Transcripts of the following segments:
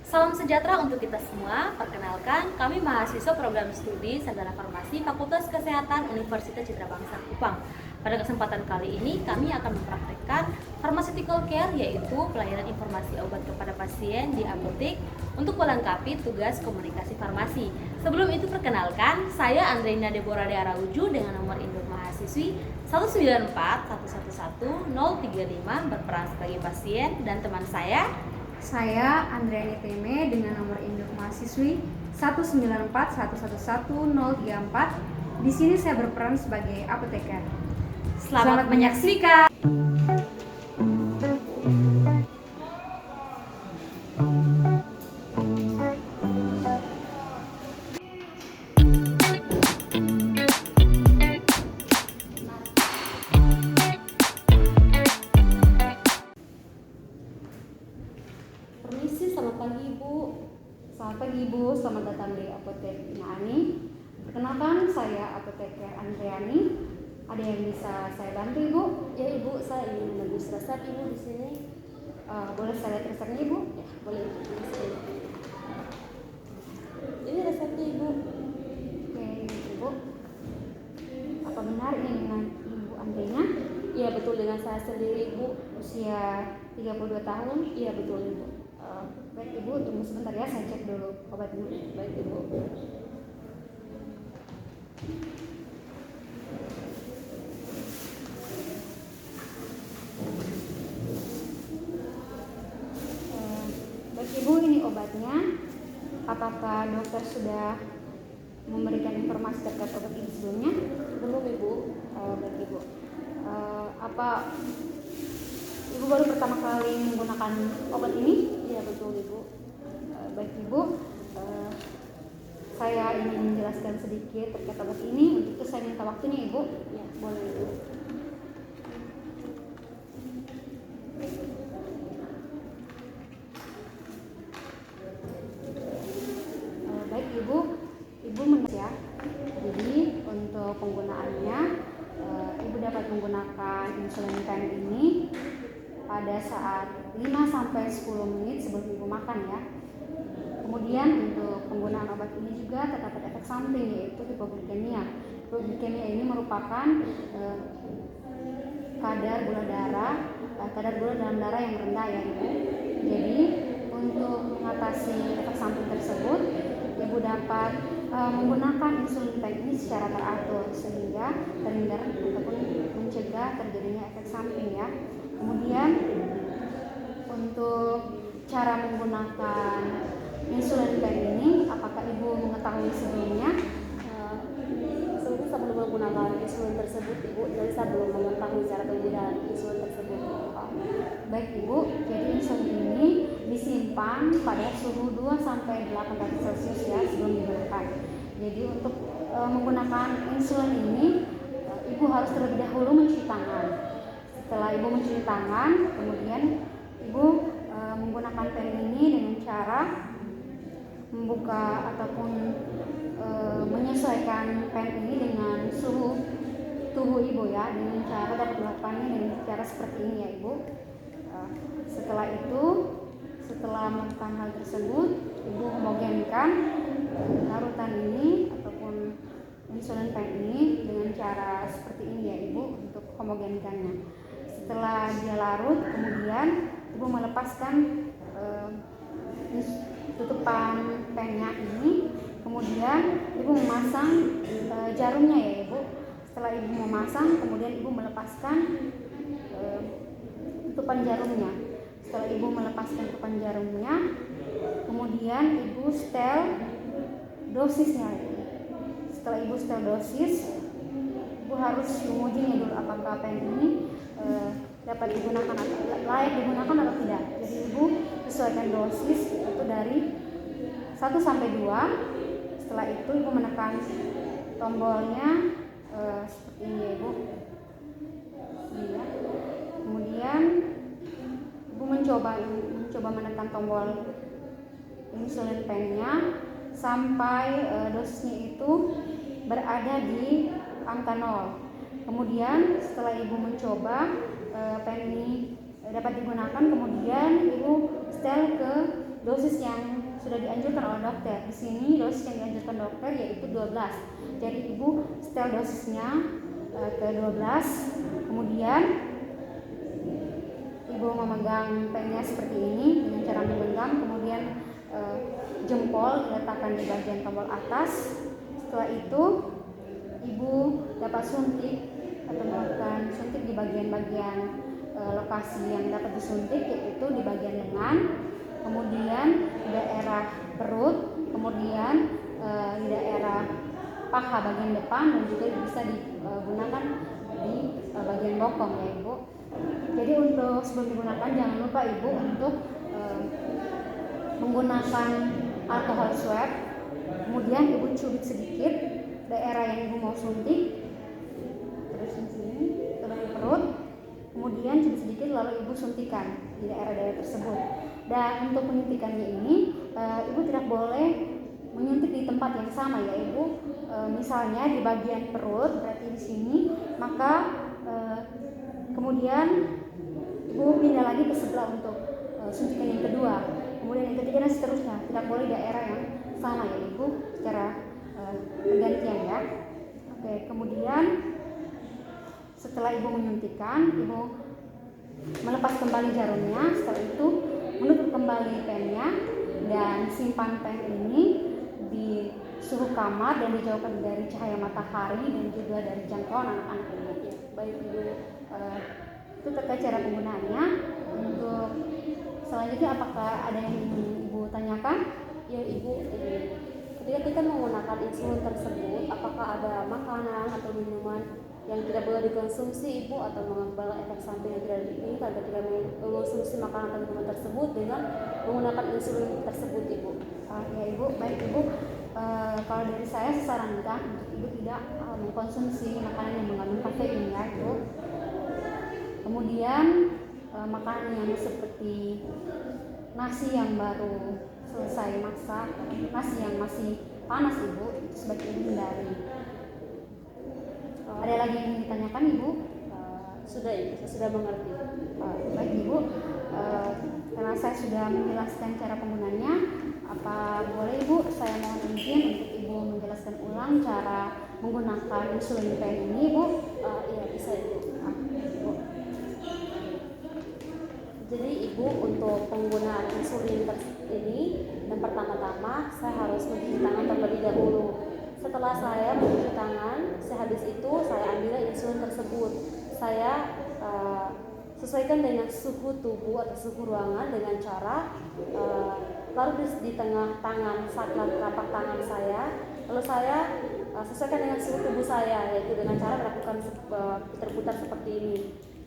Salam sejahtera untuk kita semua. Perkenalkan, kami mahasiswa program studi Sarjana Farmasi Fakultas Kesehatan Universitas Citra Bangsa Kupang. Pada kesempatan kali ini, kami akan mempraktikkan pharmaceutical care, yaitu pelayanan informasi obat kepada pasien di apotek untuk melengkapi tugas komunikasi farmasi. Sebelum itu, perkenalkan, saya Andreina Deborah Dearauju dengan nomor induk mahasiswi 194111035 berperan sebagai pasien, dan teman saya Andriani Teme dengan nomor induk mahasiswi 194111034. Di sini saya berperan sebagai apoteker. Selamat menyaksikan. Permisi, selamat pagi Ibu. Selamat pagi Ibu, selamat datang di Apotek Inaani. Perkenalkan, saya apoteker Andriani. Ada yang bisa saya bantu Ibu? Ya Ibu, saya ingin menebus resep Ibu di sini. Boleh saya lihat resepnya Ibu? Ya, boleh Ibu. Ini resepnya Ibu. Oke Ibu. Apa benar ini dengan Ibu Andriana? Iya betul, dengan saya sendiri Ibu. Usia 32 tahun. Iya betul Ibu. Baik Ibu, tunggu sebentar ya, saya cek dulu obatnya. Baik Ibu. Baik Ibu, ini obatnya. Apakah dokter sudah memberikan informasi terkait obat ini sebelumnya? Belum Ibu. Baik Ibu. Apa Ibu baru pertama kali menggunakan obat ini? Iya betul Ibu. Baik Ibu, saya ingin menjelaskan sedikit terkait obat ini. Untuk itu saya minta waktunya Ibu. Ya, boleh Ibu. Baik Ibu, Ibu mendengar ya. Jadi untuk penggunaannya, Ibu dapat menggunakan insulin pen ini pada saat 5-10 menit sebelum Ibu makan ya. Kemudian untuk penggunaan obat ini juga terdapat efek samping, yaitu hipoglikemia. Hipoglikemia ini merupakan kadar gula dalam darah yang rendah ya Ibu. Jadi untuk mengatasi efek samping tersebut, Ibu dapat menggunakan insulin pen ini secara teratur sehingga terhindar ataupun mencegah terjadinya efek samping ya. Kemudian untuk cara menggunakan insulin pen ini, apakah Ibu mengetahui sebelumnya? Sebelum menggunakan insulin tersebut Ibu, jadi saya belum mengetahui cara penggunaan insulin tersebut. Baik Ibu, jadi insulin ini disimpan pada suhu 2-8 derajat Celcius ya sebelum digunakan. Jadi untuk menggunakan insulin ini, Ibu harus terlebih dahulu mencuci tangan. Setelah Ibu mencuci tangan, kemudian Ibu menggunakan pen ini dengan cara membuka ataupun menyesuaikan pen ini dengan suhu tubuh Ibu ya, dengan cara dapat melakukannya dengan cara seperti ini ya Ibu. Setelah itu, setelah melakukan hal tersebut, Ibu homogenkan larutan ini ataupun insulin pen ini dengan cara seperti ini ya Ibu untuk homogenkannya. Setelah dia larut, kemudian Ibu melepaskan tutupan pennya ini, kemudian Ibu memasang jarumnya ya Ibu. Setelah Ibu memasang, kemudian Ibu melepaskan tutupan jarumnya. Setelah Ibu melepaskan tutupan jarumnya, kemudian Ibu setel dosisnya. Setelah Ibu setel dosis, Ibu harus mengujinya dulu apakah pen ini dapat digunakan atau layak digunakan atau tidak. Jadi Ibu sesuaikan dosis itu dari 1-2. Setelah itu Ibu menekan tombolnya seperti ini ya Ibu. Ya. Kemudian Ibu mencoba menekan tombol insulin pennya sampai dosisnya itu berada di angka 0. Kemudian setelah Ibu mencoba pen ini dapat digunakan, kemudian ibu setel ke dosis yang sudah dianjurkan oleh dokter. Di sini dosis yang dianjurkan dokter yaitu 12. Jadi ibu setel dosisnya ke 12, kemudian ibu memegang pennya seperti ini dengan cara menggenggam, kemudian jempol diletakkan di bagian tombol atas. Setelah itu ibu dapat suntik atau melakukan suntik di bagian-bagian lokasi yang dapat disuntik, yaitu di bagian lengan, kemudian di daerah perut, kemudian di daerah paha bagian depan, dan juga bisa digunakan di bagian bokong ya ibu. Jadi untuk sebelum digunakan jangan lupa ibu untuk menggunakan alkohol swab, kemudian ibu cubit sedikit daerah yang ibu mau suntik, terus di sini ke perut, kemudian cubit sedikit lalu ibu suntikan di daerah-daerah tersebut. Dan untuk penyuntikannya ini ibu tidak boleh menyuntik di tempat yang sama ya ibu. Misalnya di bagian perut, berarti di sini, maka kemudian ibu pindah lagi ke sebelah untuk suntikan yang kedua, kemudian yang ketiga dan seterusnya. Tidak boleh daerah yang sama ya ibu, secara bergantian ya. Oke, kemudian setelah ibu menyuntikkan, ibu melepas kembali jarumnya. Setelah itu menutup kembali pennya dan simpan pen ini di suhu kamar dan dijauhkan dari cahaya matahari dan juga dari jangkauan anak-anak ini. Ya, baik ibu, itu terkait cara penggunaannya. Untuk selanjutnya apakah ada yang ingin ibu tanyakan? Ya ibu, ketika kita menggunakan insulin tersebut, apakah ada makanan atau minuman yang tidak boleh dikonsumsi ibu, atau mengakibatkan efek samping yang tidak diinginkan ketika mengonsumsi makanan atau minuman tersebut dengan menggunakan insulin tersebut ibu? Ya ibu, baik ibu. Kalau dari saya sarankan untuk ibu tidak mengkonsumsi makanan yang mengandung kafein ya ibu. Kemudian makanan yang seperti nasi yang baru selesai masak, nasi yang masih panas ibu, itu sebaiknya dihindari. Ada lagi yang ingin ditanyakan ibu? Sudah ibu, saya sudah mengerti. Baik ibu, karena saya sudah menjelaskan cara penggunanya, apa boleh ibu saya mohon izin untuk ibu menjelaskan ulang cara menggunakan insulin pen ini ibu? Iya bisa ibu. Jadi ibu, untuk penggunaan insulin ini, yang pertama-tama saya harus mencuci tangan terlebih dahulu. Setelah saya mencuci tangan, sehabis itu saya ambil insulin tersebut. Saya sesuaikan dengan suhu tubuh atau suhu ruangan dengan cara taruh di tengah tangan, telapak tangan saya. Lalu saya sesuaikan dengan suhu tubuh saya, yaitu dengan cara melakukan putar-putar seperti ini.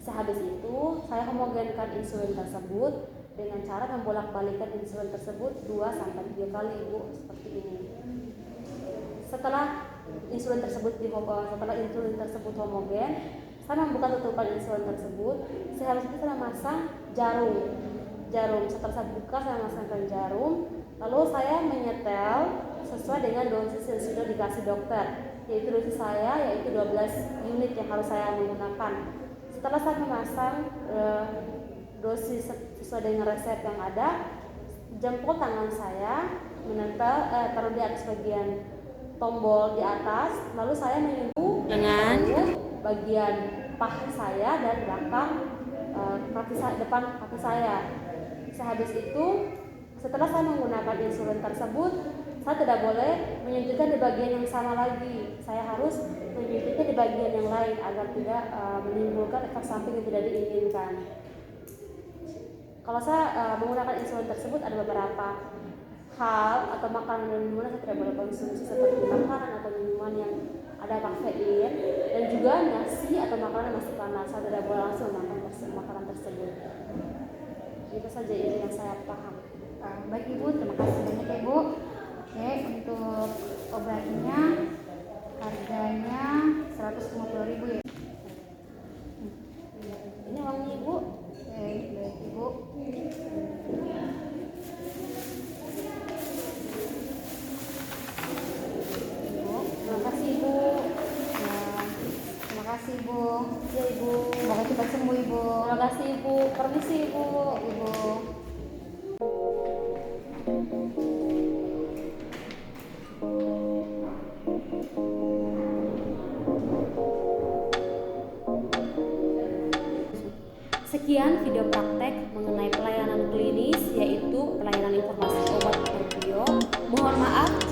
Sehabis itu saya homogenkan insulin tersebut dengan cara membolak-balikkan insulin tersebut 2-3 kali ibu, seperti ini. Setelah insulin tersebut homogen, saya membuka tutupan insulin tersebut. Sehabis itu saya memasang jarum. Setelah saya buka, saya memasangkan jarum. Lalu saya menyetel sesuai dengan dosis yang sudah dikasih dokter, yaitu dosis saya yaitu 12 unit yang harus saya menggunakan. Setelah saya memasang dosis sesuai dengan resep yang ada, jempol tangan saya menempel taruh di atas bagian tombol di atas, lalu saya menyentuh dengan bagian paha saya dan belakang depan kaki saya. Sehabis itu, setelah saya menggunakan insulin tersebut, saya tidak boleh menyuntikkan di bagian yang sama lagi. Saya harus menyuntiknya di bagian yang lain agar tidak menimbulkan efek samping yang tidak diinginkan. Kalau saya menggunakan insulin tersebut, ada beberapa hal atau makanan dan minuman yang saya tidak boleh konsumsi, seperti makanan atau minuman yang ada kafein, dan juga nasi atau makanan yang masih panas. Saya tidak boleh langsung makan makanan tersebut. Itu saja yang saya paham. Baik ibu, terima kasih banyak ya ibu. Oke, untuk obatnya harganya 150.000 ya. Ini uangnya ibu. Oke, baik ibu. Terima kasih ibu. Terima kasih ibu. Ya ibu. Semoga cepat sembuh ibu. Terima kasih ibu. Permisi Ibu. Ibu. Sekian video praktek mengenai pelayanan klinis, yaitu pelayanan informasi obat atau bio. Mohon maaf